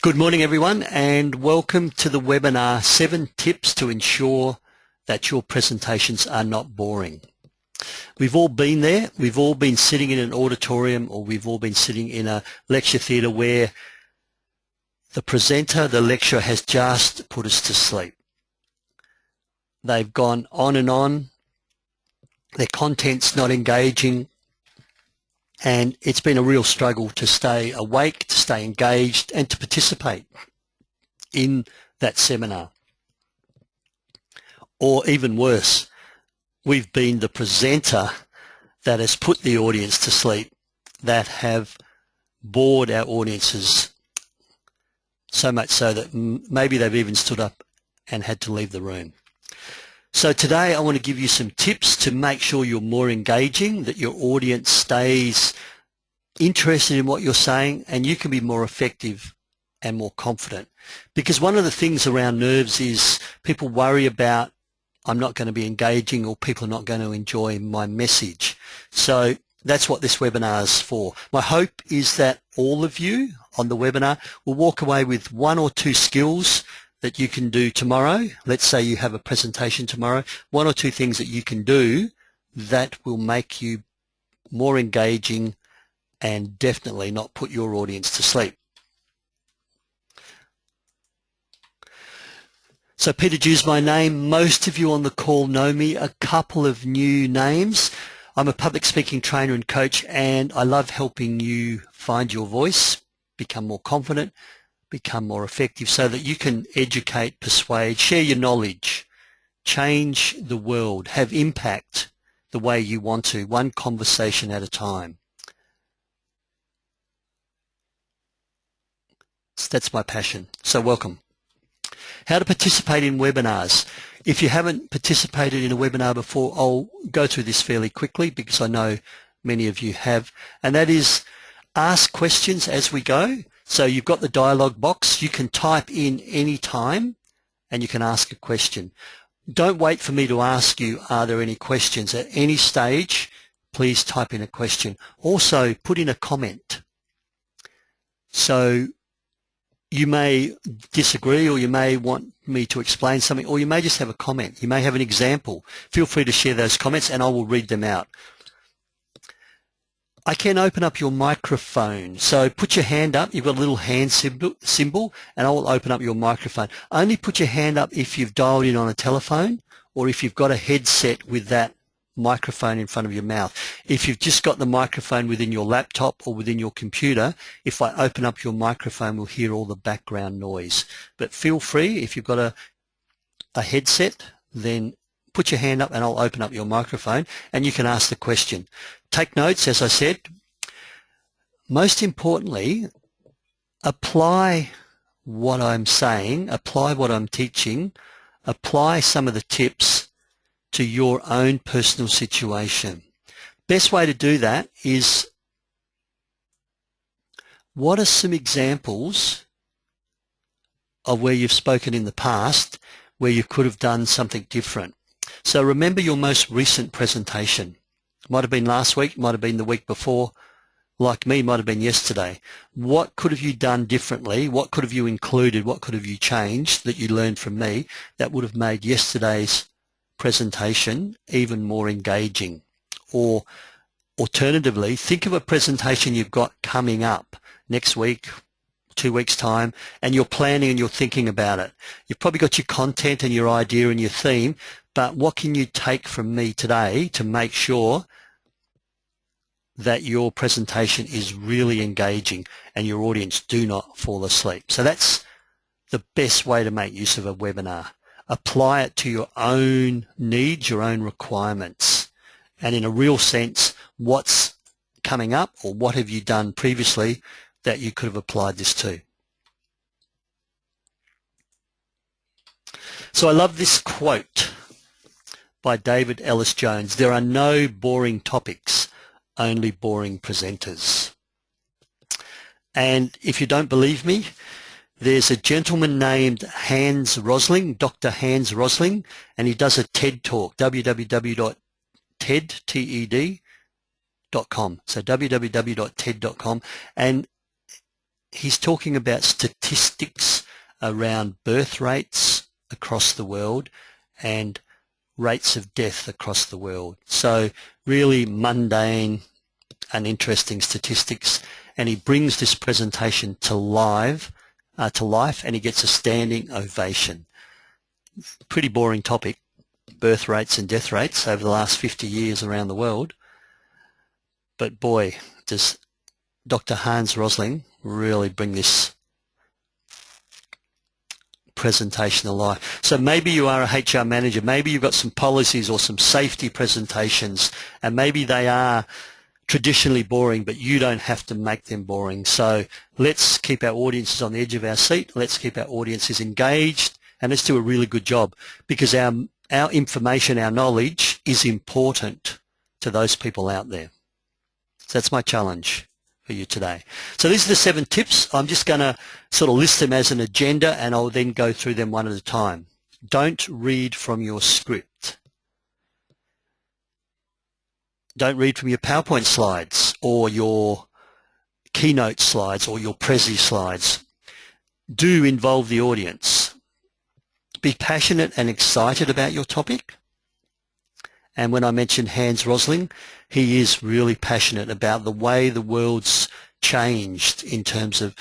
Good morning everyone, and welcome to the webinar 7 tips to ensure that your presentations are not boring. We've all been there. We've all been sitting in an auditorium, or we've all been sitting in a lecture theatre where the presenter, the lecturer, has just put us to sleep. They've gone on and on, their content's not engaging, and it's been a real struggle to stay awake, to stay engaged, and to participate in that seminar. Or even worse, we've been the presenter that has put the audience to sleep, that have bored our audiences so much so that maybe they've even stood up and had to leave the room. So today I want to give you some tips to make sure you're more engaging, that your audience stays interested in what you're saying, and you can be more effective and more confident. Because one of the things around nerves is people worry about, I'm not going to be engaging, or people are not going to enjoy my message. So that's what this webinar is for. My hope is that all of you on the webinar will walk away with 1 or 2 skills that you can do tomorrow. Let's say you have a presentation tomorrow, 1 or 2 things that you can do that will make you more engaging and definitely not put your audience to sleep. So Peter Dew's my name. Most of you on the call know me. A couple of new names. I'm a public speaking trainer and coach, and I love helping you find your voice, become more confident, become more effective, so that you can educate, persuade, share your knowledge, change the world, have impact the way you want to, one conversation at a time. So that's my passion. So welcome. How to participate in webinars. If you haven't participated in a webinar before, I'll go through this fairly quickly because I know many of you have, and that is ask questions as we go. So you've got the dialog box. You can type in any time and you can ask a question. Don't wait for me to ask you, are there any questions? At any stage, please type in a question. Also, put in a comment. So you may disagree, or you may want me to explain something, or you may just have a comment. You may have an example. Feel free to share those comments and I will read them out. I can open up your microphone. So put your hand up. You've got a little hand symbol, and I will open up your microphone. Only put your hand up if you've dialed in on a telephone, or if you've got a headset with that microphone in front of your mouth. If you've just got the microphone within your laptop or within your computer, if I open up your microphone, we'll hear all the background noise. But feel free, if you've got a headset, then put your hand up and I'll open up your microphone and you can ask the question. Take notes, as I said. Most importantly, apply what I'm saying, apply what I'm teaching, apply some of the tips to your own personal situation. Best way to do that is, what are some examples of where you've spoken in the past where you could have done something different? So remember your most recent presentation. Might have been last week, might have been the week before, like me, might have been yesterday. What could have you done differently? What could have you included? What could have you changed that you learned from me that would have made yesterday's presentation even more engaging? Or alternatively, think of a presentation you've got coming up next week, 2 weeks' time, and you're planning and you're thinking about it. You've probably got your content and your idea and your theme, but what can you take from me today to make sure that your presentation is really engaging and your audience do not fall asleep? So that's the best way to make use of a webinar. Apply it to your own needs, your own requirements, and in a real sense, what's coming up, or what have you done previously that you could have applied this to. So I love this quote by David Ellis Jones. There are no boring topics, only boring presenters. And if you don't believe me, there's a gentleman named Hans Rosling, Dr. Hans Rosling, and he does a TED Talk, www.ted.com. So www.ted.com. And he's talking about statistics around birth rates across the world and rates of death across the world. So really mundane, uninteresting statistics, and he brings this presentation to life, and he gets a standing ovation. Pretty boring topic, birth rates and death rates over the last 50 years around the world. But boy, does Dr. Hans Rosling really bring this presentation to life. So maybe you are a HR manager, maybe you've got some policies or some safety presentations, and maybe they are traditionally boring, but you don't have to make them boring. So let's keep our audiences on the edge of our seat, let's keep our audiences engaged, and let's do a really good job, because our information, our knowledge is important to those people out there. So that's my challenge for you today. So these are the 7 tips. I'm just going to sort of list them as an agenda, and I'll then go through them one at a time. Don't read from your script. Don't read from your PowerPoint slides or your keynote slides or your Prezi slides. Do involve the audience. Be passionate and excited about your topic. And when I mentioned Hans Rosling, he is really passionate about the way the world's changed in terms of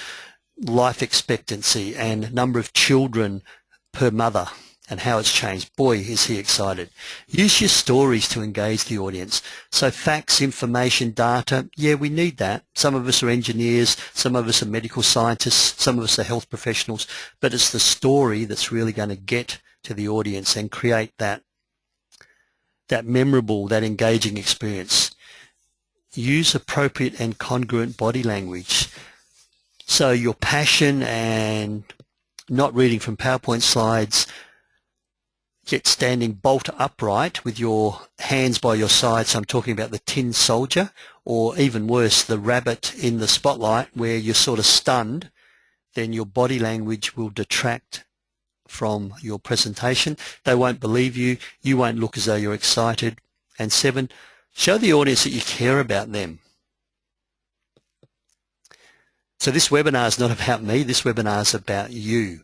life expectancy and number of children per mother and how it's changed. Boy, is he excited. Use your stories to engage the audience. So facts, information, data, yeah, we need that. Some of us are engineers, some of us are medical scientists, some of us are health professionals, but it's the story that's really going to get to the audience and create that memorable, that engaging experience. Use appropriate and congruent body language. So your passion and not reading from PowerPoint slides, get standing bolt upright with your hands by your side. So I'm talking about the tin soldier, or even worse, the rabbit in the spotlight where you're sort of stunned. Then your body language will detract from your presentation. They won't believe you. You won't look as though you're excited. And 7, show the audience that you care about them. So this webinar is not about me. This webinar is about you.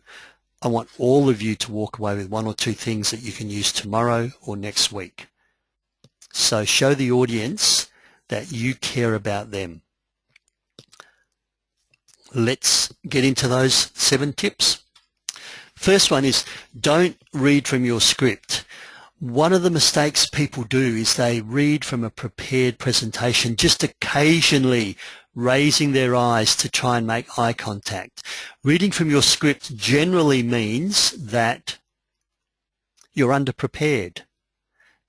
I want all of you to walk away with 1 or 2 things that you can use tomorrow or next week. So show the audience that you care about them. Let's get into those 7 tips. First one is, don't read from your script. One of the mistakes people do is they read from a prepared presentation, just occasionally raising their eyes to try and make eye contact. Reading from your script generally means that you're underprepared,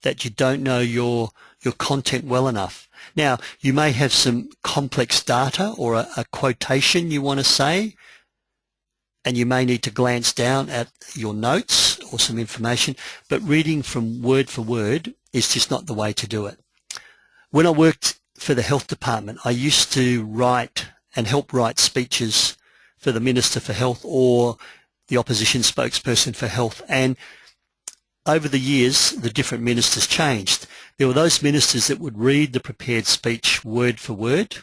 that you don't know your content well enough. Now, you may have some complex data or a quotation you want to say, and you may need to glance down at your notes or some information, but reading from word for word is just not the way to do it. When I worked for the health department, I used to write and help write speeches for the Minister for Health or the opposition spokesperson for health, and over the years the different ministers changed. There were those ministers that would read the prepared speech word for word,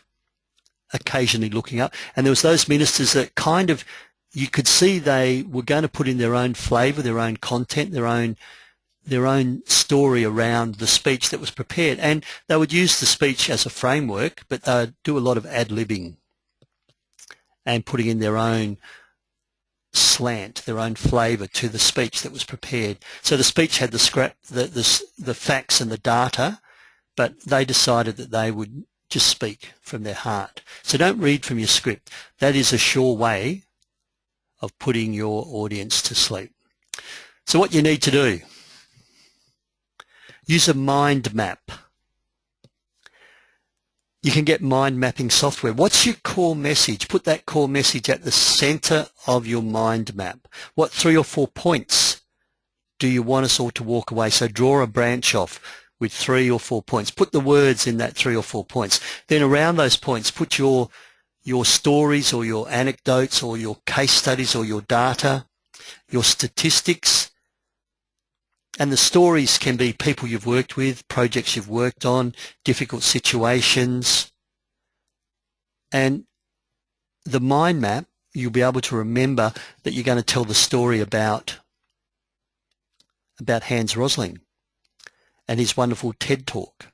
occasionally looking up, and there was those ministers that kind of, you could see they were going to put in their own flavour, their own content, their own story around the speech that was prepared, and they would use the speech as a framework, but they would do a lot of ad-libbing and putting in their own slant, their own flavour to the speech that was prepared. So the speech had the facts and the data, but they decided that they would just speak from their heart. So don't read from your script. That is a sure way of putting your audience to sleep. So what you need to do, use a mind map. You can get mind mapping software. What's your core message? Put that core message at the center of your mind map. What 3 or 4 points do you want us all to walk away? So draw a branch off with 3 or 4 points. Put the words in that 3 or 4 points. Then around those points, put your stories or your anecdotes or your case studies or your data, your statistics. And the stories can be people you've worked with, projects you've worked on, difficult situations. And the mind map, you'll be able to remember that you're going to tell the story about Hans Rosling and his wonderful TED Talk.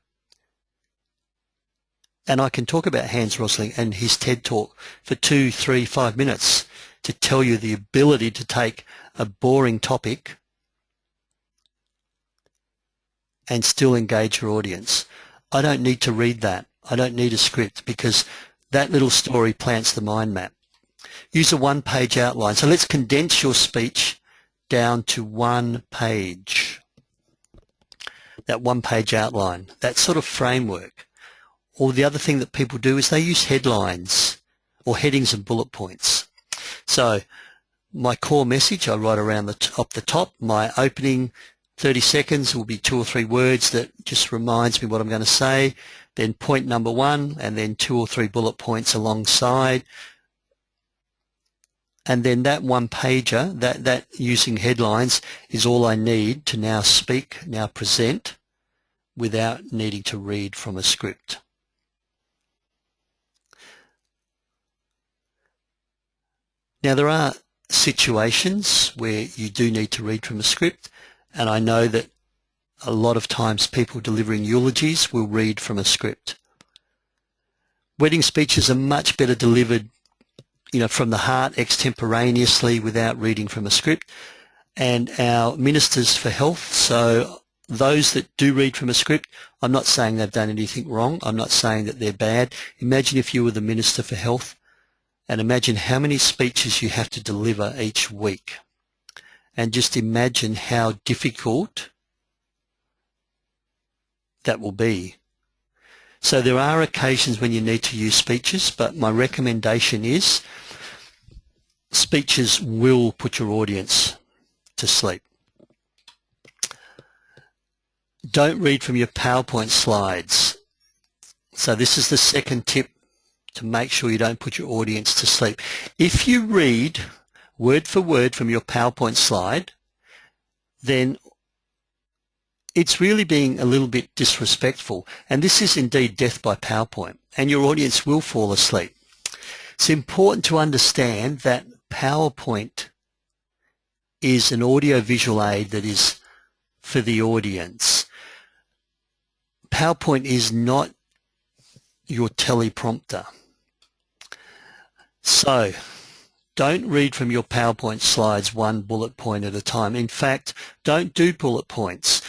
And I can talk about Hans Rosling and his TED Talk for 2, 3, 5 minutes to tell you the ability to take a boring topic and still engage your audience. I don't need to read that. I don't need a script, because that little story plants the mind map. Use a one-page outline. So let's condense your speech down to one page. That one-page outline, that sort of framework. Or the other thing that people do is they use headlines or headings and bullet points. So my core message I write around the top. My opening 30 seconds will be 2 or 3 words that just reminds me what I'm going to say. Then point number 1, and then 2 or 3 bullet points alongside. And then that one pager, that using headlines, is all I need to now speak, now present, without needing to read from a script. Now, there are situations where you do need to read from a script, and I know that a lot of times people delivering eulogies will read from a script. Wedding speeches are much better delivered, from the heart, extemporaneously, without reading from a script. And our ministers for health, so those that do read from a script, I'm not saying they've done anything wrong. I'm not saying that they're bad. Imagine if you were the minister for health, and imagine how many speeches you have to deliver each week. And just imagine how difficult that will be. So there are occasions when you need to use speeches, but my recommendation is speeches will put your audience to sleep. Don't read from your PowerPoint slides. So this is the second tip to make sure you don't put your audience to sleep. If you read word for word from your PowerPoint slide, then it's really being a little bit disrespectful. And this is indeed death by PowerPoint, and your audience will fall asleep. It's important to understand that PowerPoint is an audio-visual aid that is for the audience. PowerPoint is not your teleprompter. So don't read from your PowerPoint slides one bullet point at a time. In fact, don't do bullet points.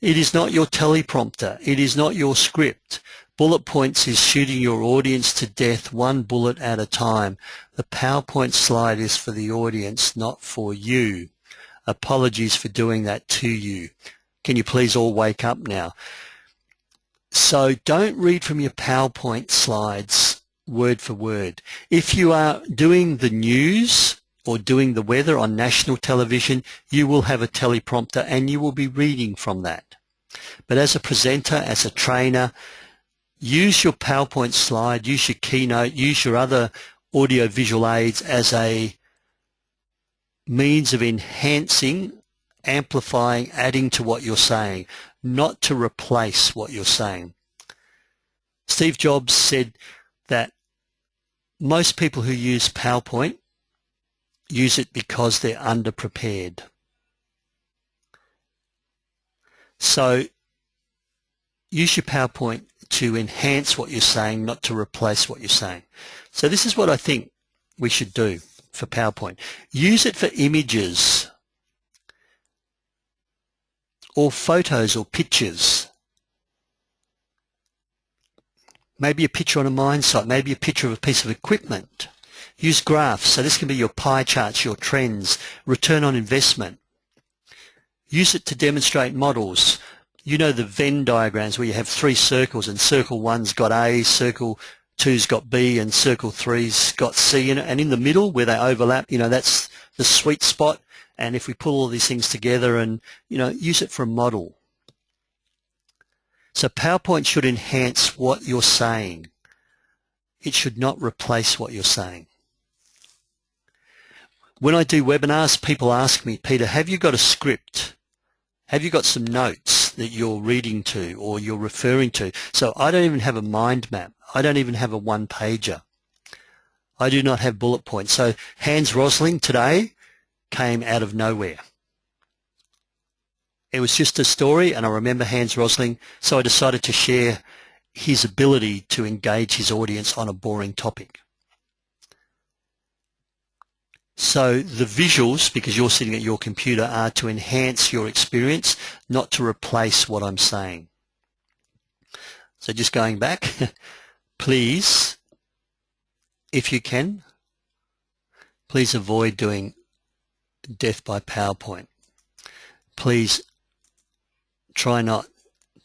It is not your teleprompter. It is not your script. Bullet points is shooting your audience to death one bullet at a time. The PowerPoint slide is for the audience, not for you. Apologies for doing that to you. Can you please all wake up now? So don't read from your PowerPoint slides word for word. If you are doing the news or doing the weather on national television, you will have a teleprompter and you will be reading from that. But as a presenter, as a trainer, use your PowerPoint slide, use your keynote, use your other audio-visual aids as a means of enhancing, amplifying, adding to what you're saying, not to replace what you're saying. Steve Jobs said that most people who use PowerPoint use it because they're underprepared. So use your PowerPoint to enhance what you're saying, not to replace what you're saying. So this is what I think we should do for PowerPoint. Use it for images or photos or pictures. Maybe a picture on a mine site, maybe a picture of a piece of equipment. Use graphs. So this can be your pie charts, your trends, return on investment. Use it to demonstrate models. You know the Venn diagrams where you have 3 circles and circle 1's got A, circle 2's got B, and circle 3's got C in it. And in the middle where they overlap, that's the sweet spot. And if we pull all these things together and, use it for a model. So PowerPoint should enhance what you're saying. It should not replace what you're saying. When I do webinars, people ask me, Peter, have you got a script? Have you got some notes that you're reading to or you're referring to? So I don't even have a mind map. I don't even have a one-pager. I do not have bullet points. So Hans Rosling today came out of nowhere. It was just a story, and I remember Hans Rosling, so I decided to share his ability to engage his audience on a boring topic. So the visuals, because you're sitting at your computer, are to enhance your experience, not to replace what I'm saying. So just going back, please, if you can, please avoid doing death by PowerPoint. Please try not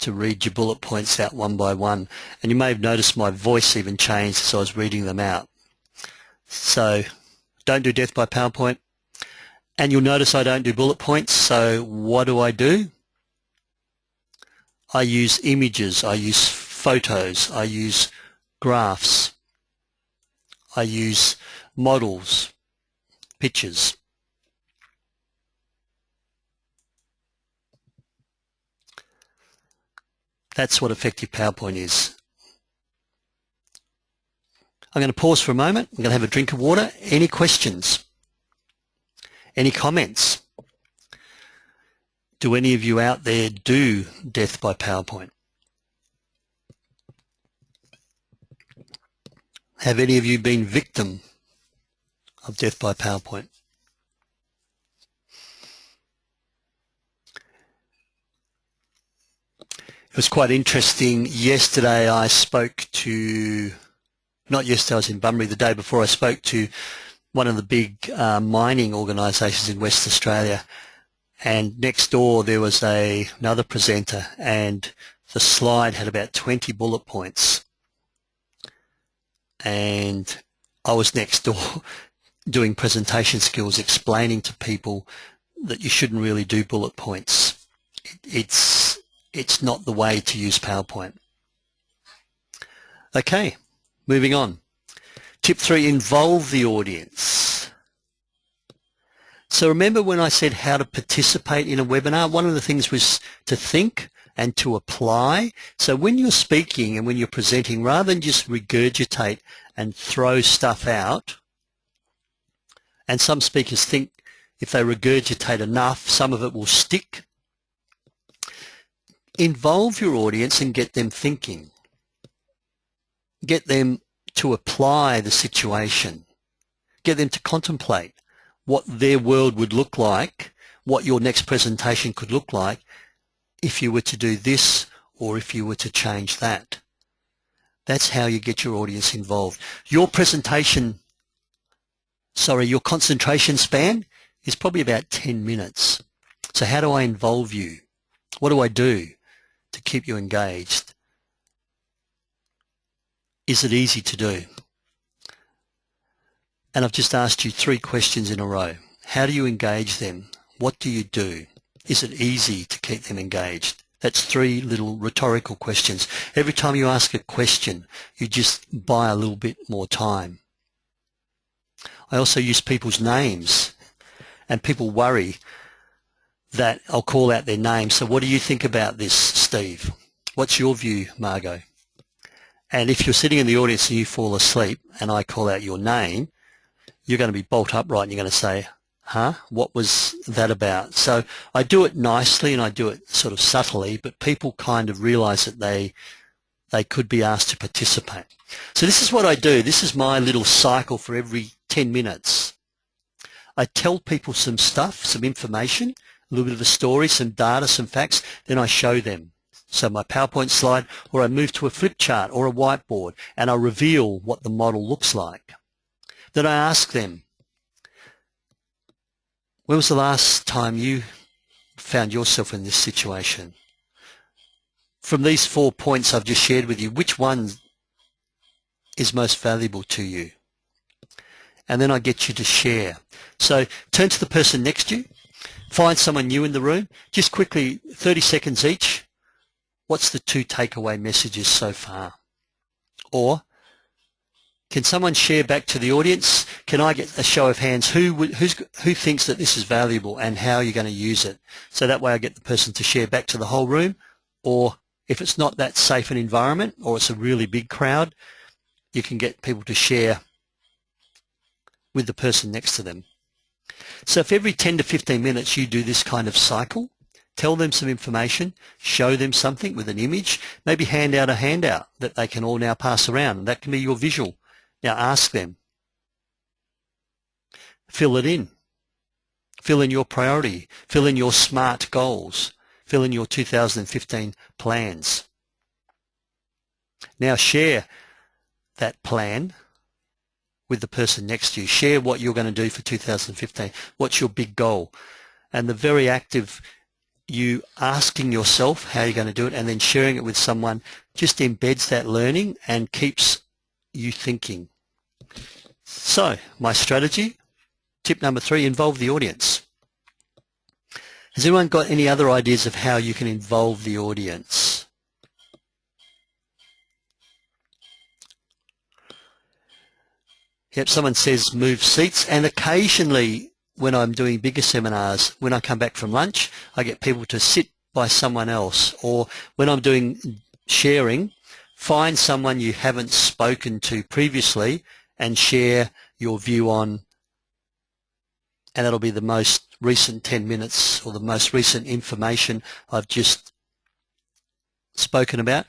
to read your bullet points out one by one. And you may have noticed my voice even changed as I was reading them out. So don't do death by PowerPoint. And you'll notice I don't do bullet points. So what do? I use images, I use photos, I use graphs, I use models, pictures. That's what effective PowerPoint is. I'm going to pause for a moment. I'm going to have a drink of water. Any questions? Any comments? Do any of you out there do death by PowerPoint? Have any of you been victim of death by PowerPoint? It was quite interesting. Yesterday I spoke to, not yesterday, I was in Bunbury. The day before I spoke to one of the big mining organisations in West Australia, and next door there was another presenter, and the slide had about 20 bullet points, and I was next door doing presentation skills, explaining to people that you shouldn't really do bullet points. It's not the way to use PowerPoint. Okay, moving on. Tip 3, involve the audience. So remember when I said how to participate in a webinar? One of the things was to think and to apply. So when you're speaking and when you're presenting, rather than just regurgitate and throw stuff out, and some speakers think if they regurgitate enough, some of it will stick. Involve your audience and get them thinking. Get them to apply the situation. Get them to contemplate what their world would look like, what your next presentation could look like if you were to do this or if you were to change that. That's how you get your audience involved. Your concentration span is probably about 10 minutes. So how do I involve you? What do I do to keep you engaged? Is it easy to do? And I've just asked you 3 questions in a row. How do you engage them? What do you do? Is it easy to keep them engaged? That's 3 little rhetorical questions. Every time you ask a question, you just buy a little bit more time. I also use people's names, and people worry that I'll call out their name. So what do you think about this, Steve? What's your view, Margot? And if you're sitting in the audience and you fall asleep and I call out your name, you're going to be bolt upright and you're going to say, huh, what was that about? So I do it nicely and I do it sort of subtly, but people kind of realize that they could be asked to participate. So this is what I do. This is my little cycle for every 10 minutes. I tell people some stuff, some information, a little bit of a story, some data, some facts, then I show them. So my PowerPoint slide, or I move to a flip chart or a whiteboard and I reveal what the model looks like. Then I ask them, when was the last time you found yourself in this situation? From these 4 points I've just shared with you, which one is most valuable to you? And then I get you to share. So turn to the person next to you, find someone new in the room, just quickly, 30 seconds each. What's the 2 takeaway messages so far? Or can someone share back to the audience? Can I get a show of hands? Who thinks that this is valuable and how you're going to use it? So that way I get the person to share back to the whole room. Or if it's not that safe an environment or it's a really big crowd, you can get people to share with the person next to them. So if every 10 to 15 minutes you do this kind of cycle, tell them some information, show them something with an image, maybe hand out a handout that they can all now pass around, and that can be your visual. Now ask them. Fill it in. Fill in your priority. Fill in your SMART goals. Fill in your 2015 plans. Now share that plan with the person next to you. Share what you're going to do for 2015. What's your big goal? And the very active you asking yourself how you're going to do it and then sharing it with someone just embeds that learning and keeps you thinking. So, my strategy, tip number 3, involve the audience. Has anyone got any other ideas of how you can involve the audience? Yep, someone says move seats, and occasionally when I'm doing bigger seminars, when I come back from lunch, I get people to sit by someone else, or when I'm doing sharing, find someone you haven't spoken to previously and share your view on, and that'll be the most recent 10 minutes or the most recent information I've just spoken about.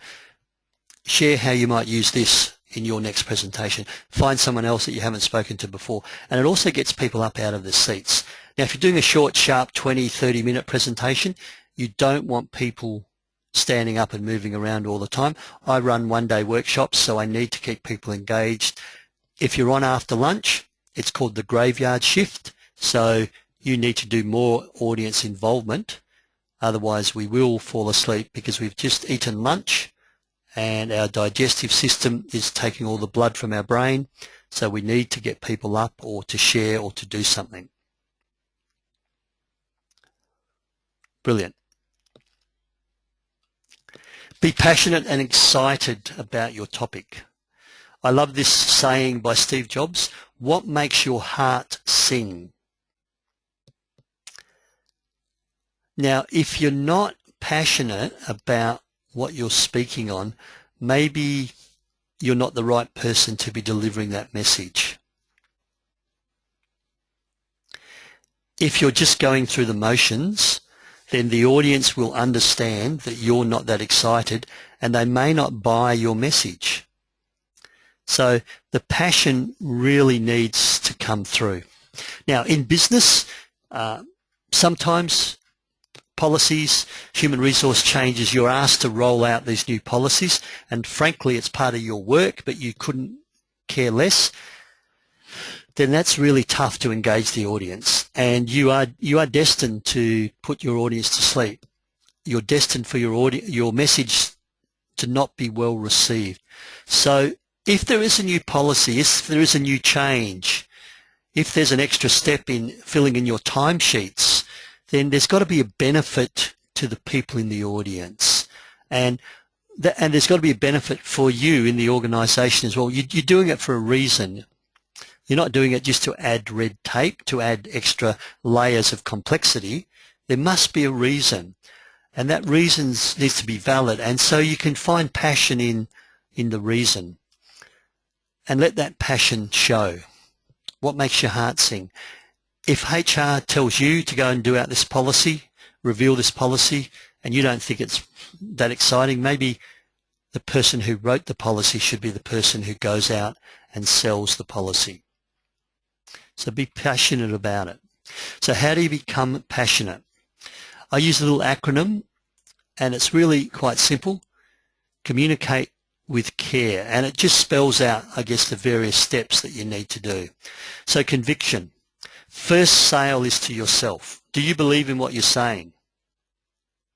Share how you might use this in your next presentation. Find someone else that you haven't spoken to before, and it also gets people up out of their seats. Now if you're doing a short, sharp 20-30 minute presentation, you don't want people standing up and moving around all the time. I run one-day workshops, so I need to keep people engaged. If you're on after lunch, it's called the graveyard shift, so you need to do more audience involvement, otherwise we will fall asleep because we've just eaten lunch and our digestive system is taking all the blood from our brain, so we need to get people up or to share or to do something. Brilliant. Be passionate and excited about your topic. I love this saying by Steve Jobs, what makes your heart sing? Now, if you're not passionate about what you're speaking on, maybe you're not the right person to be delivering that message. If you're just going through the motions, then the audience will understand that you're not that excited and they may not buy your message. So the passion really needs to come through. Now in business, sometimes policies, human resource changes, you're asked to roll out these new policies, and frankly it's part of your work but you couldn't care less, then that's really tough to engage the audience, and you are destined to put your audience to sleep. You're destined for your message to not be well received. So if there is a new policy, if there is a new change, if there's an extra step in filling in your timesheets, then there's got to be a benefit to the people in the audience, and there's got to be a benefit for you in the organisation as well. You're doing it for a reason. You're not doing it just to add red tape, to add extra layers of complexity. There must be a reason, and that reason needs to be valid, and so you can find passion in the reason and let that passion show. What makes your heart sing? If HR tells you to go and do out this policy, reveal this policy, and you don't think it's that exciting, maybe the person who wrote the policy should be the person who goes out and sells the policy. So be passionate about it. So how do you become passionate? I use a little acronym, and it's really quite simple. Communicate with care, and it just spells out, I guess, the various steps that you need to do. So conviction. First sale is to yourself. Do you believe in what you're saying?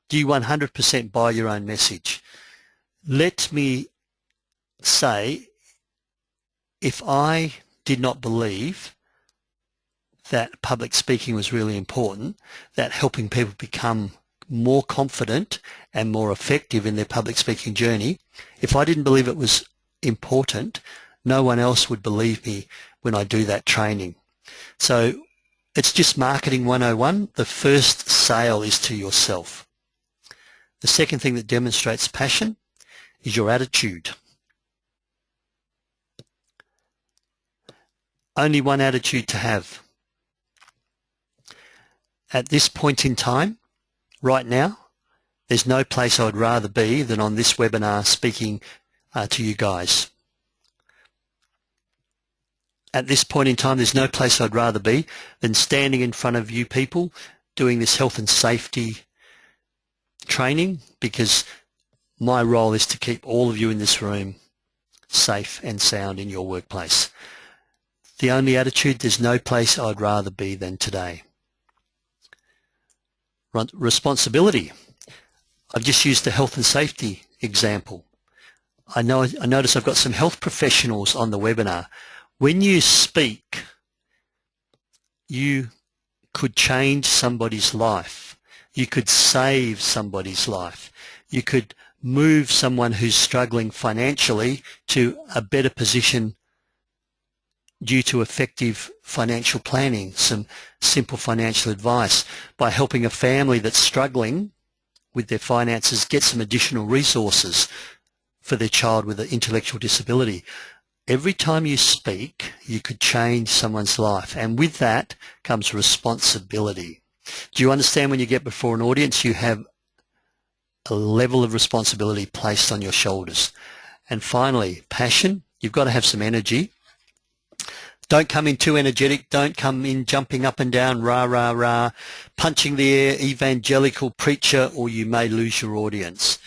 Do you 100% buy your own message? Let me say, if I did not believe that public speaking was really important, that helping people become more confident and more effective in their public speaking journey, if I didn't believe it was important, no one else would believe me when I do that training. So it's just marketing 101. The first sale is to yourself. The second thing that demonstrates passion is your attitude. only one attitude to have. At this point in time, right now, there's no place I would rather be than on this webinar speaking to you guys. At this point in time, there's no place I'd rather be than standing in front of you people doing this health and safety training, because my role is to keep all of you in this room safe and sound in your workplace. The only attitude, there's no place I'd rather be than today. Responsibility. I've just used the health and safety example. I notice I've got some health professionals on the webinar. When you speak, you could change somebody's life. You could save somebody's life. You could move someone who's struggling financially to a better position due to effective financial planning, some simple financial advice, by helping a family that's struggling with their finances get some additional resources for their child with an intellectual disability. Every time you speak, you could change someone's life, and with that comes responsibility. Do you understand when you get before an audience, you have a level of responsibility placed on your shoulders? And finally, passion. You've got to have some energy. Don't come in too energetic. Don't come in jumping up and down, rah, rah, rah, punching the air, evangelical preacher, or you may lose your audience.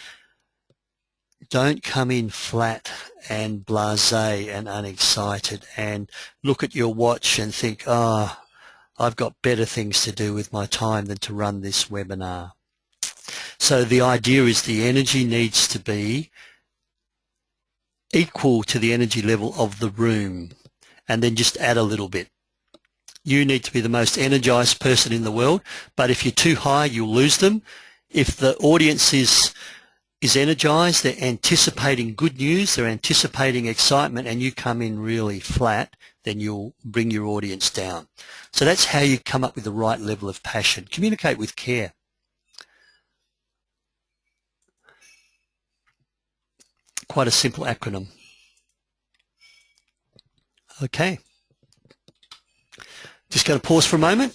Don't come in flat and blasé and unexcited and look at your watch and think, oh, I've got better things to do with my time than to run this webinar. So the idea is the energy needs to be equal to the energy level of the room, and then just add a little bit. You need to be the most energized person in the world, but if you're too high, you'll lose them. If the audience is energized, they're anticipating good news, they're anticipating excitement, and you come in really flat, then you'll bring your audience down. So that's how you come up with the right level of passion. Communicate with care. Quite a simple acronym. Okay. Just going to pause for a moment.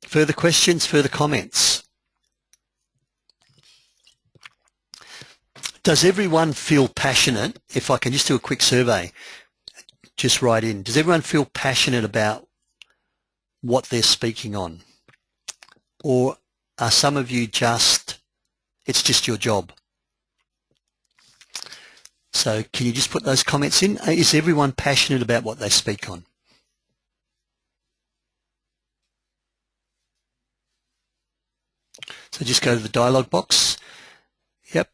Further questions, further comments? Does everyone feel passionate? If I can just do a quick survey, just write in. Does everyone feel passionate about what they're speaking on? Or are some of you just, it's just your job? So can you just put those comments in? Is everyone passionate about what they speak on? So just go to the dialog box. Yep.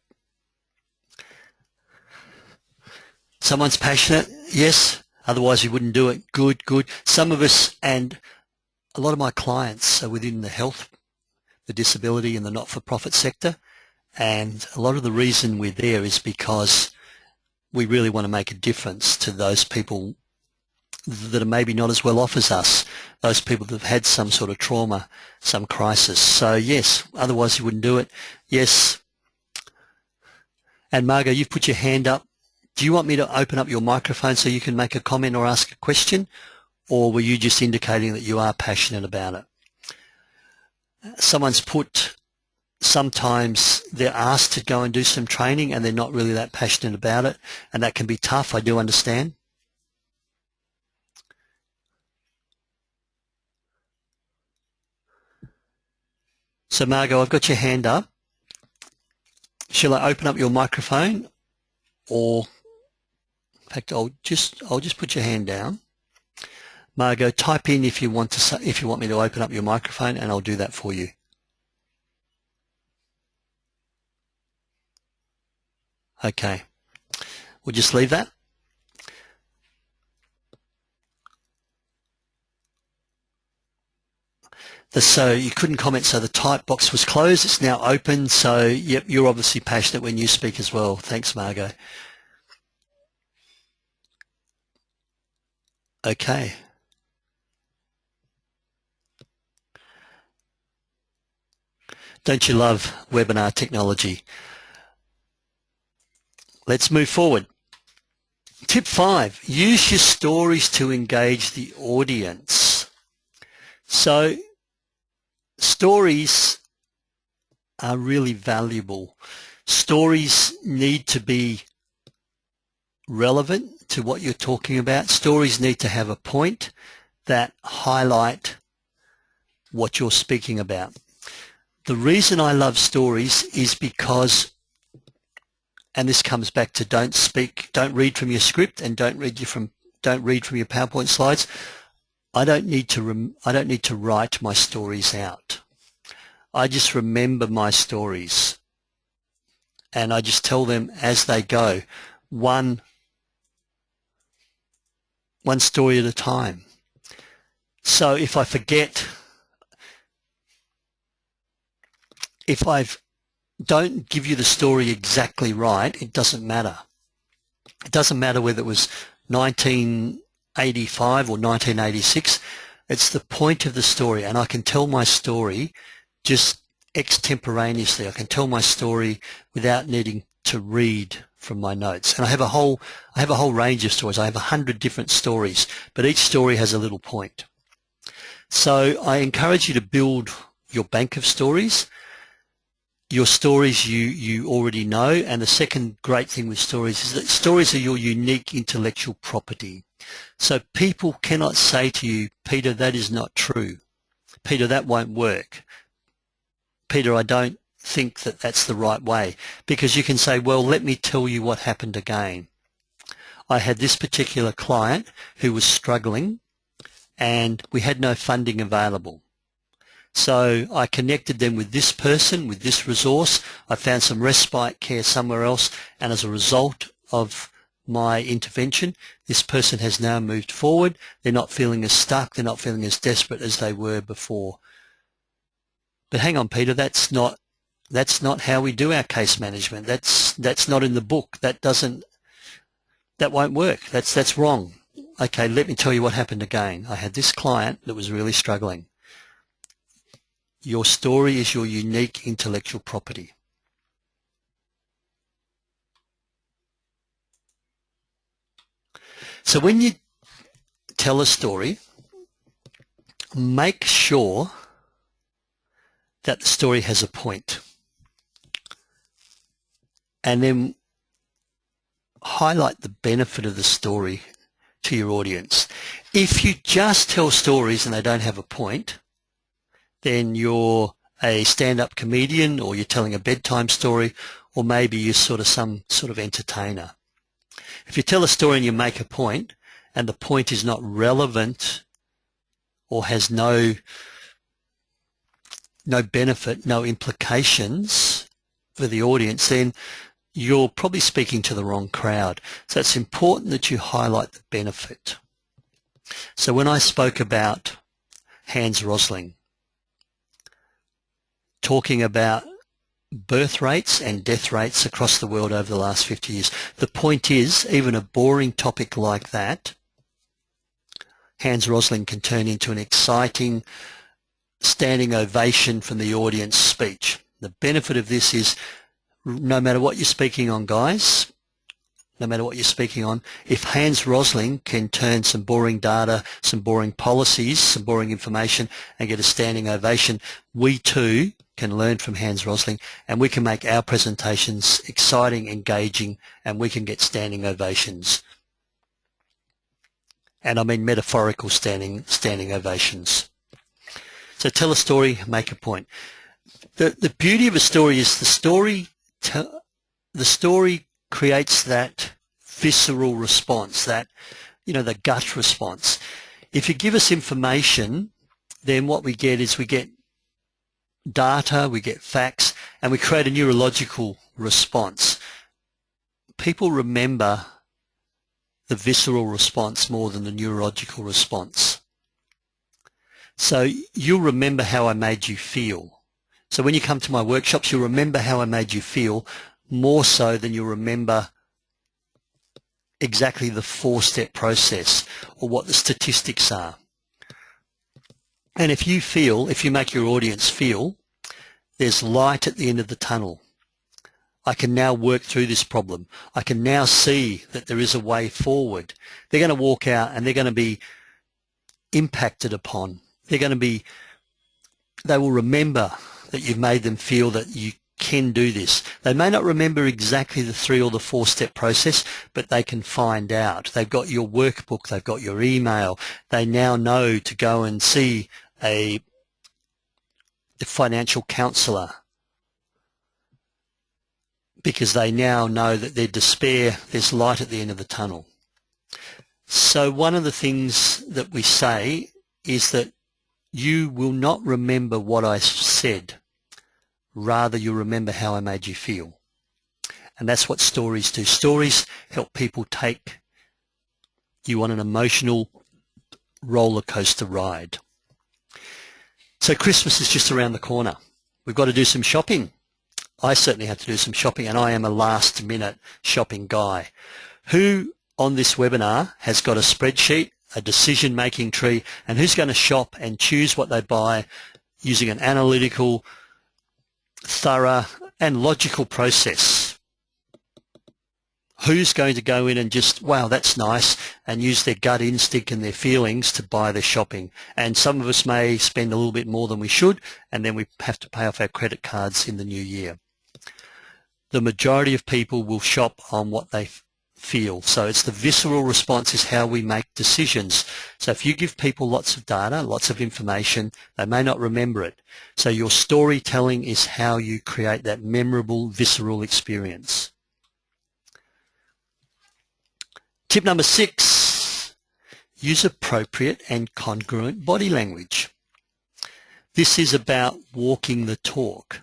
Someone's passionate? Yes. Otherwise you wouldn't do it. Good, good. Some of us, and a lot of my clients are within the health, the disability and the not-for-profit sector. And a lot of the reason we're there is because we really want to make a difference to those people that are maybe not as well off as us, those people that have had some sort of trauma, some crisis. So yes, otherwise you wouldn't do it. Yes. And Margot, you've put your hand up. Do you want me to open up your microphone so you can make a comment or ask a question? Or were you just indicating that you are passionate about it? Someone's put, sometimes they're asked to go and do some training and they're not really that passionate about it, and that can be tough. I do understand. So Margot, I've got your hand up. Shall I open up your microphone, or in fact I'll just put your hand down. Margot, type in if you want me to open up your microphone, and I'll do that for you. Okay, we'll just leave that. So you couldn't comment, so the type box was closed. It's now open. So yep, you're obviously passionate when you speak as well. Thanks, Margot. Okay. Don't you love webinar technology? Let's move forward. Tip 5, use your stories to engage the audience. So stories are really valuable. Stories need to be relevant to what you're talking about. Stories need to have a point that highlight what you're speaking about. The reason I love stories is because, and this comes back to don't read from your script and don't read from your PowerPoint slides. I don't need to write my stories out. I just remember my stories and I just tell them as they go, one story at a time. So if I forget, if I don't give you the story exactly right, it doesn't matter. It doesn't matter whether it was 1985 or 1986. It's the point of the story, and I can tell my story just extemporaneously. I can tell my story without needing to read from my notes. And I have a whole range of stories. I have 100 different stories, but each story has a little point. So I encourage you to build your bank of stories. Your stories you already know, and the second great thing with stories is that stories are your unique intellectual property. So people cannot say to you, Peter, that is not true. Peter, that won't work. Peter, I don't think that that's the right way. Because you can say, well, let me tell you what happened again. I had this particular client who was struggling and we had no funding available. So I connected them with this person, with this resource. I found some respite care somewhere else, and as a result of my intervention, this person has now moved forward. They're not feeling as stuck. They're not feeling as desperate as they were before. But hang on, Peter, that's not how we do our case management. That's not in the book. That won't work. That's wrong. Okay, let me tell you what happened again. I had this client that was really struggling. Your story is your unique intellectual property. So when you tell a story, make sure that the story has a point. And then highlight the benefit of the story to your audience. If you just tell stories and they don't have a point, then you're a stand-up comedian, or you're telling a bedtime story, or maybe you're some sort of entertainer. If you tell a story and you make a point, and the point is not relevant or has no benefit, no implications for the audience, then you're probably speaking to the wrong crowd. So it's important that you highlight the benefit. So when I spoke about Hans Rosling, talking about birth rates and death rates across the world over the last 50 years. The point is, even a boring topic like that, Hans Rosling can turn into an exciting standing ovation from the audience speech. The benefit of this is, no matter what you're speaking on, guys, no matter what you're speaking on, if Hans Rosling can turn some boring data, some boring policies, some boring information and get a standing ovation, we too can learn from Hans Rosling, and we can make our presentations exciting, engaging, and we can get standing ovations. And I mean metaphorical standing ovations. So tell a story, make a point. The beauty of a story is the story creates that visceral response, that, the gut response. If you give us information, then what we get is we get data, we get facts, and we create a neurological response. People remember the visceral response more than the neurological response. So you'll remember how I made you feel. So when you come to my workshops, you'll remember how I made you feel more so than you'll remember exactly the 4-step process or what the statistics are. And if you make your audience feel, there's light at the end of the tunnel. I can now work through this problem. I can now see that there is a way forward. They're going to walk out and they're going to be impacted upon. They will remember that you've made them feel that you can do this. They may not remember exactly the 3 or the 4-step process, but they can find out. They've got your workbook, they've got your email. They now know to go and see a financial counsellor, because they now know that their despair, there's light at the end of the tunnel. So one of the things that we say is that you will not remember what I said, rather you'll remember how I made you feel. And that's what stories do. Stories help people take you on an emotional roller coaster ride. So Christmas is just around the corner. We've got to do some shopping. I certainly have to do some shopping, and I am a last-minute shopping guy. Who on this webinar has got a spreadsheet, a decision-making tree, and who's going to shop and choose what they buy using an analytical, thorough, and logical process? Who's going to go in and just, wow, that's nice, and use their gut instinct and their feelings to buy their shopping? And some of us may spend a little bit more than we should, and then we have to pay off our credit cards in the new year. The majority of people will shop on what they feel. So it's the visceral response is how we make decisions. So if you give people lots of data, lots of information, they may not remember it. So your storytelling is how you create that memorable, visceral experience. Tip number 6, use appropriate and congruent body language. This is about walking the talk.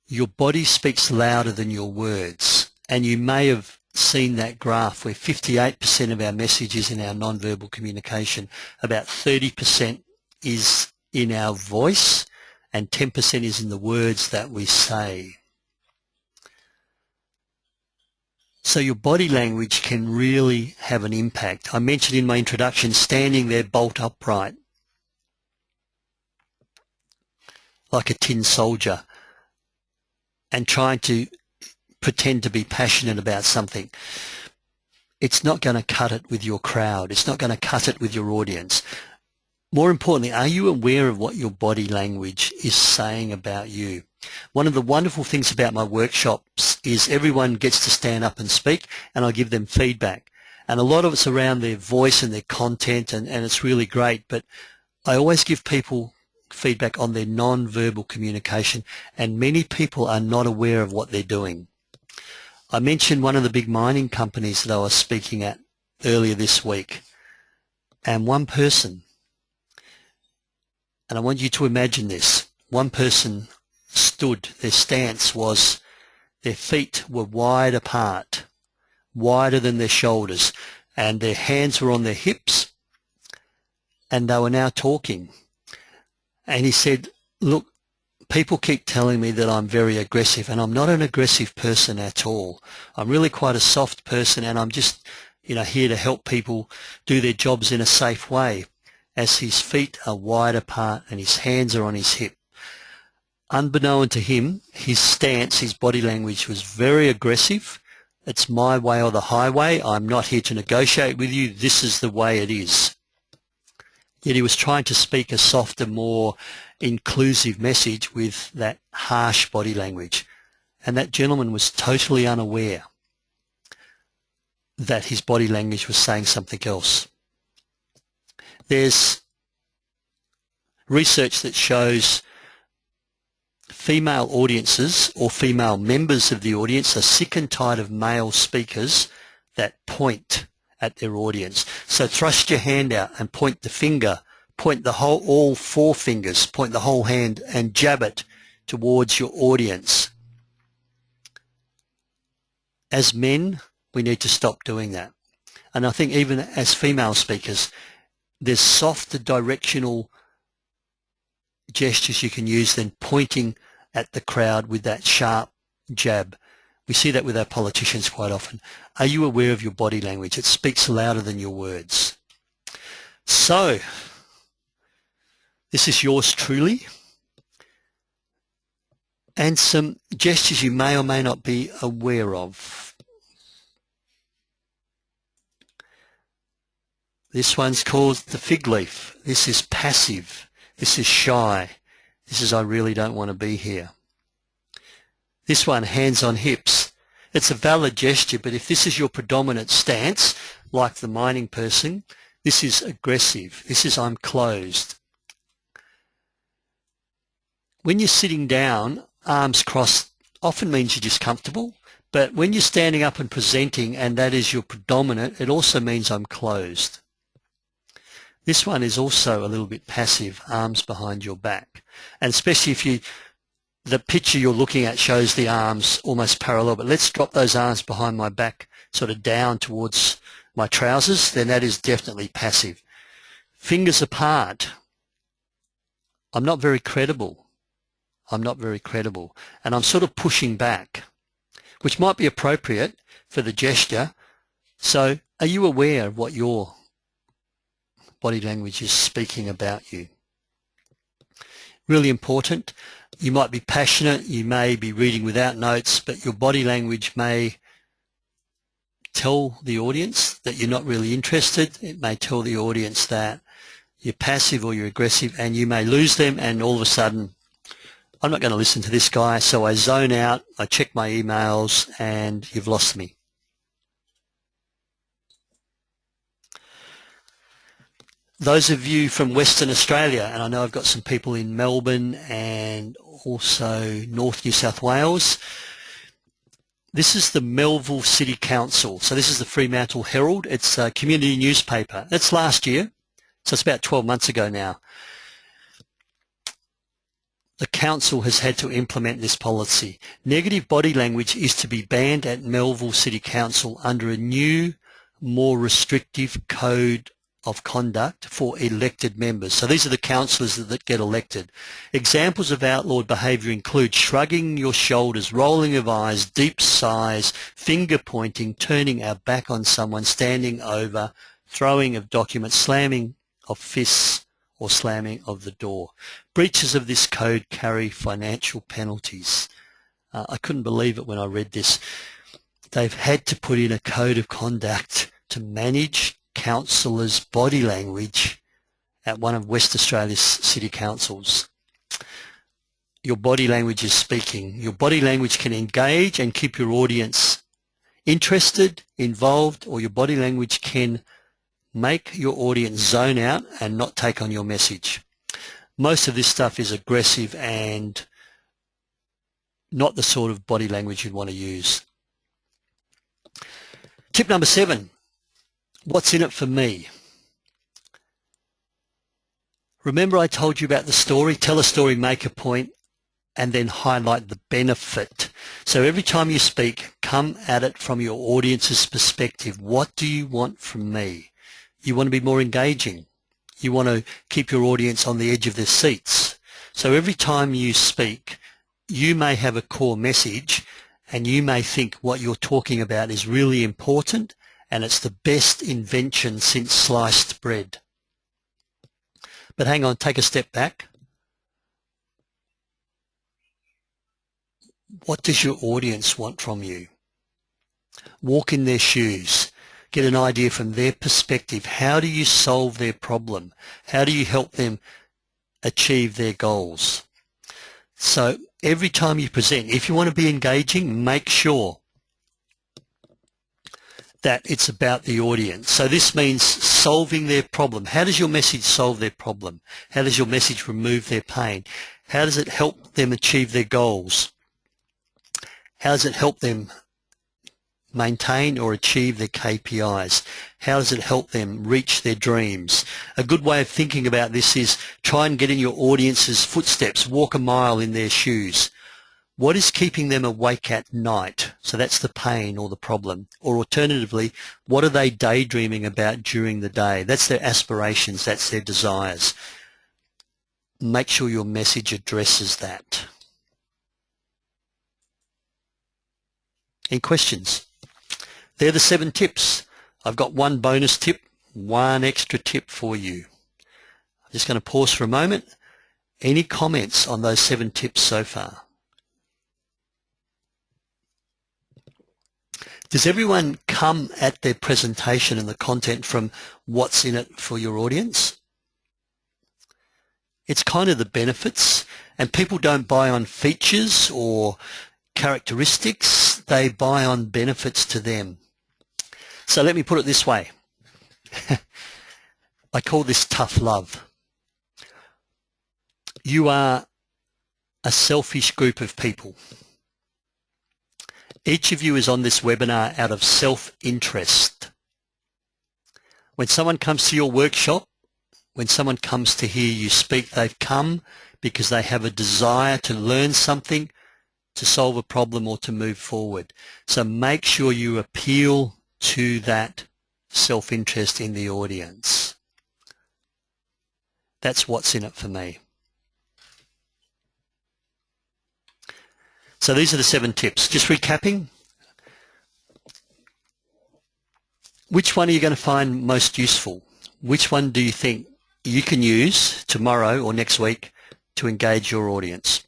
Your body speaks louder than your words, and you may have seen that graph where 58% of our message is in our nonverbal communication, about 30% is in our voice, and 10% is in the words that we say. So your body language can really have an impact. I mentioned in my introduction standing there bolt upright like a tin soldier and trying to pretend to be passionate about something. It's not going to cut it with your crowd. It's not going to cut it with your audience. More importantly, are you aware of what your body language is saying about you? One of the wonderful things about my workshops is everyone gets to stand up and speak, and I give them feedback. And a lot of it's around their voice and their content, and it's really great. But I always give people feedback on their non-verbal communication, and many people are not aware of what they're doing. I mentioned one of the big mining companies that I was speaking at earlier this week, and one person, and I want you to imagine this, one person stood, their stance was their feet were wide apart, wider than their shoulders, and their hands were on their hips, and they were now talking. And he said, look, people keep telling me that I'm very aggressive, and I'm not an aggressive person at all. I'm really quite a soft person, and I'm just, here to help people do their jobs in a safe way. As his feet are wide apart and his hands are on his hip. Unbeknown to him, his stance, his body language was very aggressive. It's my way or the highway. I'm not here to negotiate with you. This is the way it is. Yet he was trying to speak a softer, more inclusive message with that harsh body language. And that gentleman was totally unaware that his body language was saying something else. There's research that shows female audiences or female members of the audience are sick and tired of male speakers that point at their audience. So thrust your hand out and point the finger, point all 4 fingers, point the whole hand and jab it towards your audience. As men, we need to stop doing that. And I think even as female speakers, there's softer directional gestures you can use than pointing at the crowd with that sharp jab. We see that with our politicians quite often. Are you aware of your body language? It speaks louder than your words. So, this is yours truly. and some gestures you may or may not be aware of. This one's called the fig leaf. This is passive. This is shy. This is I really don't want to be here. This one, hands on hips. It's a valid gesture, but if this is your predominant stance, like the mining person, this is aggressive. This is I'm closed. When you're sitting down, arms crossed often means you're just comfortable, but when you're standing up and presenting and that is your predominant, it also means I'm closed. This one is also a little bit passive, arms behind your back. And especially if the picture you're looking at shows the arms almost parallel, but let's drop those arms behind my back sort of down towards my trousers, then that is definitely passive. Fingers apart. I'm not very credible. I'm not very credible. And I'm sort of pushing back, which might be appropriate for the gesture. So are you aware of what your body language is speaking about you? Really important. You might be passionate, you may be reading without notes, but your body language may tell the audience that you're not really interested. It may tell the audience that you're passive or you're aggressive, and you may lose them, and all of a sudden, I'm not going to listen to this guy, so I zone out, I check my emails, and you've lost me. Those of you from Western Australia, and I know I've got some people in Melbourne and also North New South Wales, this is the Melville City Council. So this is the Fremantle Herald. It's a community newspaper. That's last year, so it's about 12 months ago now. The council has had to implement this policy. Negative body language is to be banned at Melville City Council under a new, more restrictive code of conduct for elected members. So these are the councillors that get elected. Examples of outlawed behaviour include shrugging your shoulders, rolling of eyes, deep sighs, finger pointing, turning our back on someone, standing over, throwing of documents, slamming of fists, or slamming of the door. Breaches of this code carry financial penalties. I couldn't believe it when I read this. They've had to put in a code of conduct to manage councillors' body language at one of West Australia's city councils. Your body language is speaking. Your body language can engage and keep your audience interested, involved, or your body language can make your audience zone out and not take on your message. Most of this stuff is aggressive and not the sort of body language you'd want to use. Tip number 7. What's in it for me? Remember I told you about the story? Tell a story, make a point, and then highlight the benefit. So every time you speak, come at it from your audience's perspective. What do you want from me? You want to be more engaging. You want to keep your audience on the edge of their seats. So every time you speak, you may have a core message and you may think what you're talking about is really important and it's the best invention since sliced bread. But hang on, take a step back. What does your audience want from you? Walk in their shoes. Get an idea from their perspective. How do you solve their problem? How do you help them achieve their goals? So every time you present, if you want to be engaging, make sure that it's about the audience. So this means solving their problem. How does your message solve their problem? How does your message remove their pain? How does it help them achieve their goals? How does it help them maintain or achieve their KPIs? How does it help them reach their dreams? A good way of thinking about this is try and get in your audience's footsteps, walk a mile in their shoes. What is keeping them awake at night? So that's the pain or the problem. Or alternatively, what are they daydreaming about during the day? That's their aspirations, that's their desires. Make sure your message addresses that. Any questions? They're the 7 tips. I've got one bonus tip, one extra tip for you. I'm just going to pause for a moment. Any comments on those 7 tips so far? Does everyone come at their presentation and the content from what's in it for your audience? It's kind of the benefits, and people don't buy on features or characteristics, they buy on benefits to them. So let me put it this way. I call this tough love. You are a selfish group of people. Each of you is on this webinar out of self-interest. When someone comes to your workshop, when someone comes to hear you speak, they've come because they have a desire to learn something, to solve a problem, or to move forward. So make sure you appeal to that self-interest in the audience. That's what's in it for me. So these are the 7 tips. Just recapping. Which one are you going to find most useful? Which one do you think you can use tomorrow or next week to engage your audience?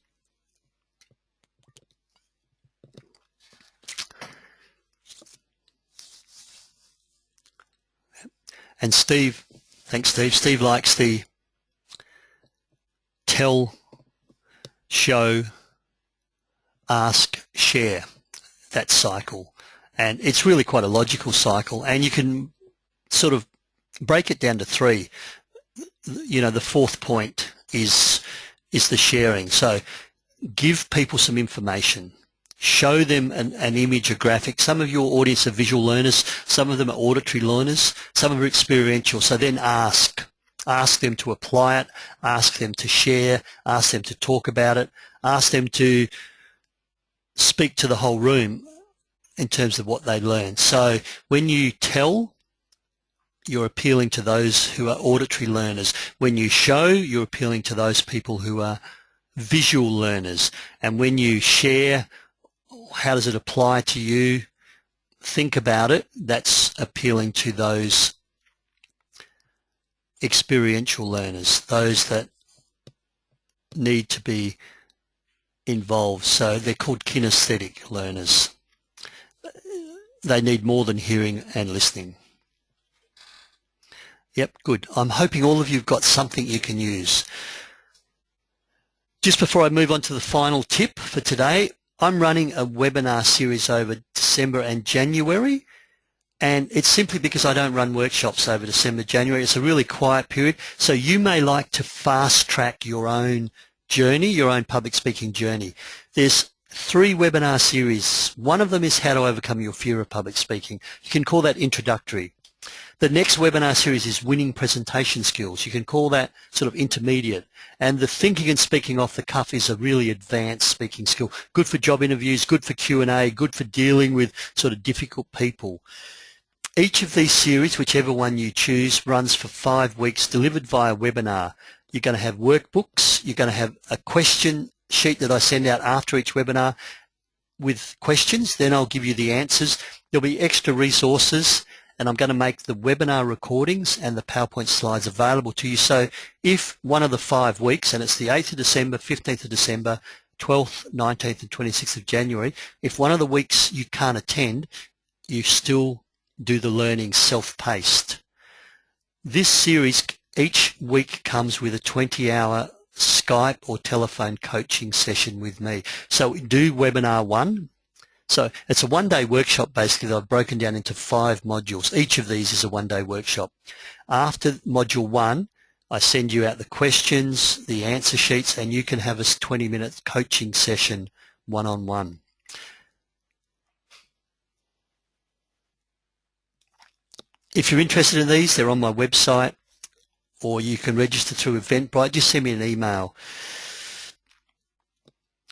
And Steve, thanks Steve. Steve likes the tell, show, ask, share, that cycle. And it's really quite a logical cycle, and you can sort of break it down to 3. You know, the 4th point is the sharing. So give people some information. Show them an image, a graphic. Some of your audience are visual learners, some of them are auditory learners, some of them are experiential. So then ask them to apply it, ask them to share, ask them to talk about it, ask them to speak to the whole room in terms of what they learn. So when you tell, you're appealing to those who are auditory learners. When you show, you're appealing to those people who are visual learners. And when you share, how does it apply to you? Think about it. That's appealing to those experiential learners, those that need to be involved. So they're called kinesthetic learners. They need more than hearing and listening. Yep, good. I'm hoping all of you have got something you can use. Just before I move on to the final tip for today, I'm running a webinar series over December and January, and it's simply because I don't run workshops over December, January. It's a really quiet period, so you may like to fast track your own journey, your own public speaking journey. There's 3 webinar series. One of them is how to overcome your fear of public speaking. You can call that introductory. The next webinar series is winning presentation skills. You can call that sort of intermediate. And the thinking and speaking off the cuff is a really advanced speaking skill. Good for job interviews, good for Q&A, good for dealing with sort of difficult people. Each of these series, whichever one you choose, runs for 5 weeks, delivered via webinar. You're going to have workbooks. You're going to have a question sheet that I send out after each webinar with questions. Then I'll give you the answers. There'll be extra resources, and I'm going to make the webinar recordings and the PowerPoint slides available to you. So if one of the 5 weeks, and it's the 8th of December, 15th of December, 12th, 19th and 26th of January, if one of the weeks you can't attend, you still do the learning self-paced. This series each week comes with a 20-hour Skype or telephone coaching session with me. So do webinar 1. So it's a 1-day workshop basically that I've broken down into 5 modules. Each of these is a 1-day workshop. After module 1, I send you out the questions, the answer sheets, and you can have a 20-minute coaching session one-on-one. If you're interested in these, they're on my website, or you can register through Eventbrite. Just send me an email.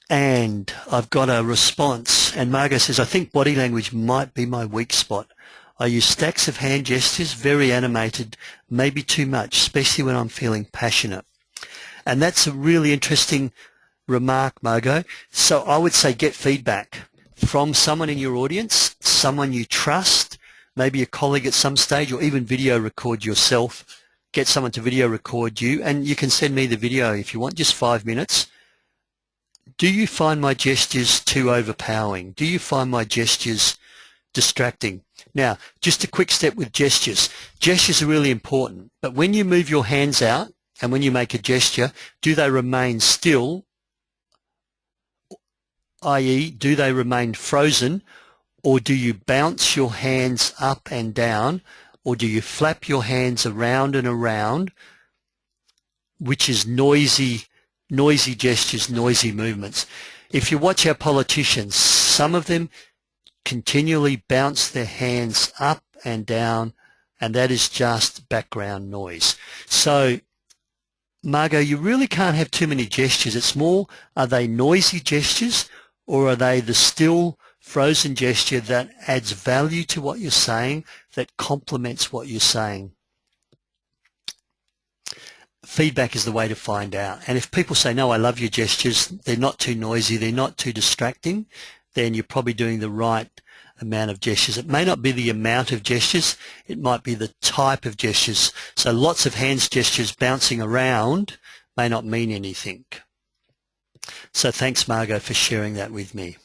And I've got a response, and Margot says, I think body language might be my weak spot. I use stacks of hand gestures, very animated, maybe too much, especially when I'm feeling passionate. And that's a really interesting remark, Margot. So I would say get feedback from someone in your audience, someone you trust, maybe a colleague at some stage, or even video record yourself. Get someone to video record you, and you can send me the video if you want, just 5 minutes. Do you find my gestures too overpowering? Do you find my gestures distracting. Now, just a quick step with gestures. Gestures are really important, but when you move your hands out and when you make a gesture, do they remain still, i.e. do they remain frozen, or do you bounce your hands up and down, or do you flap your hands around and around, which is noisy gestures, noisy movements. If you watch our politicians, some of them continually bounce their hands up and down, and that is just background noise. So, Margot, you really can't have too many gestures. It's more, are they noisy gestures, or are they the still frozen gesture that adds value to what you're saying, that complements what you're saying? Feedback is the way to find out. And if people say, no, I love your gestures, they're not too noisy, they're not too distracting, then you're probably doing the right amount of gestures. It may not be the amount of gestures, it might be the type of gestures. So lots of hands gestures bouncing around may not mean anything. So thanks, Margot, for sharing that with me.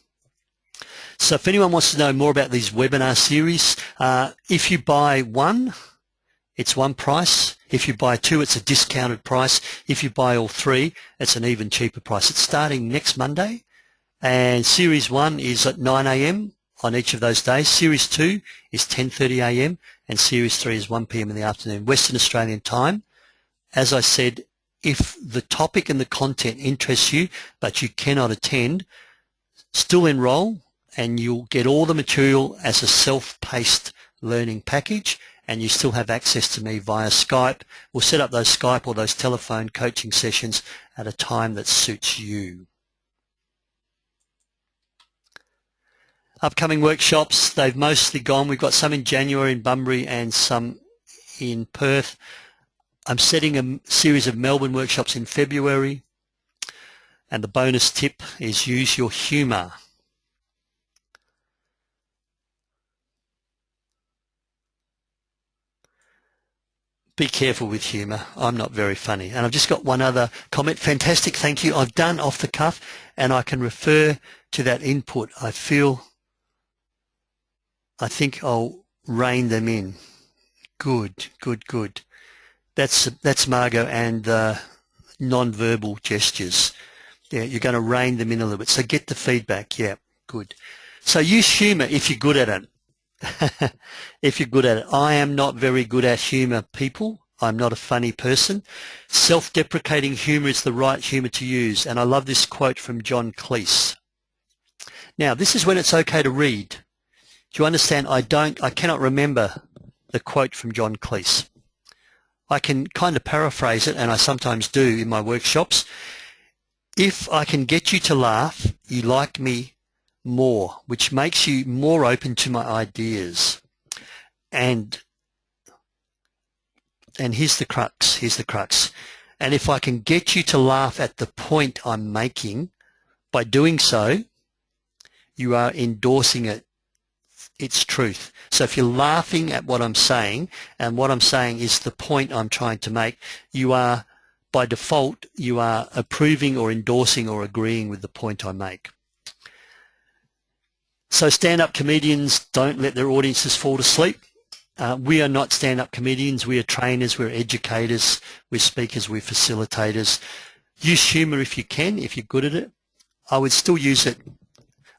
So if anyone wants to know more about these webinar series, if you buy one, it's one price. If you buy two, it's a discounted price. If you buy all three, it's an even cheaper price. It's starting next Monday, and Series 1 is at 9 a.m. on each of those days. Series 2 is 10:30 a.m. and Series 3 is 1 p.m. in the afternoon, Western Australian time. As I said, if the topic and the content interests you, but you cannot attend, still enroll, and you'll get all the material as a self-paced learning package, and you still have access to me via Skype. We'll set up those Skype or those telephone coaching sessions at a time that suits you. Upcoming workshops, they've mostly gone. We've got some in January in Bunbury and some in Perth. I'm setting a series of Melbourne workshops in February, and the bonus tip is use your humour. Be careful with humour. I'm not very funny. And I've just got one other comment. Fantastic, thank you. I've done off the cuff, and I can refer to that input. I think I'll rein them in. Good, good, good. That's Margot and non-verbal gestures. Yeah, you're going to rein them in a little bit. So get the feedback. Yeah, good. So use humour if you're good at it. If you're good at it. I am not very good at humour, people. I'm not a funny person. Self-deprecating humour is the right humour to use. And I love this quote from John Cleese. Now, this is when it's okay to read. Do you understand? I cannot remember the quote from John Cleese. I can kind of paraphrase it, and I sometimes do in my workshops. If I can get you to laugh, you like me more, which makes you more open to my ideas. And here's the crux. And if I can get you to laugh at the point I'm making, by doing so, you are endorsing its truth. So if you're laughing at what I'm saying, and what I'm saying is the point I'm trying to make, you are, by default, you are approving or endorsing or agreeing with the point I make. So stand-up comedians don't let their audiences fall to sleep. We are not stand-up comedians. We are trainers, we're educators, we're speakers, we're facilitators. Use humour if you can, if you're good at it. I would still use it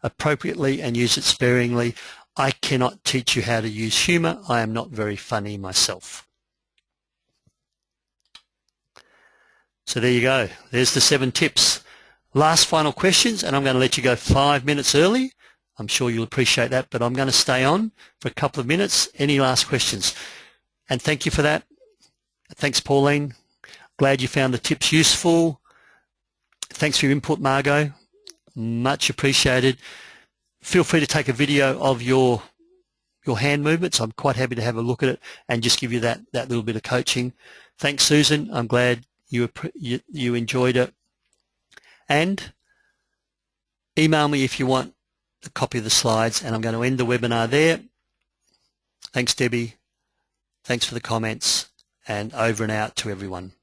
appropriately and use it sparingly. I cannot teach you how to use humour. I am not very funny myself. So there you go. There's the 7 tips. Last final questions, and I'm going to let you go 5 minutes early. I'm sure you'll appreciate that, but I'm going to stay on for a couple of minutes. Any last questions? And thank you for that. Thanks, Pauline. Glad you found the tips useful. Thanks for your input, Margot. Much appreciated. Feel free to take a video of your hand movements. I'm quite happy to have a look at it and just give you that little bit of coaching. Thanks, Susan. I'm glad you enjoyed it. And email me if you want a copy of the slides, and I'm going to end the webinar there. Thanks, Debbie. Thanks for the comments, and over and out to everyone.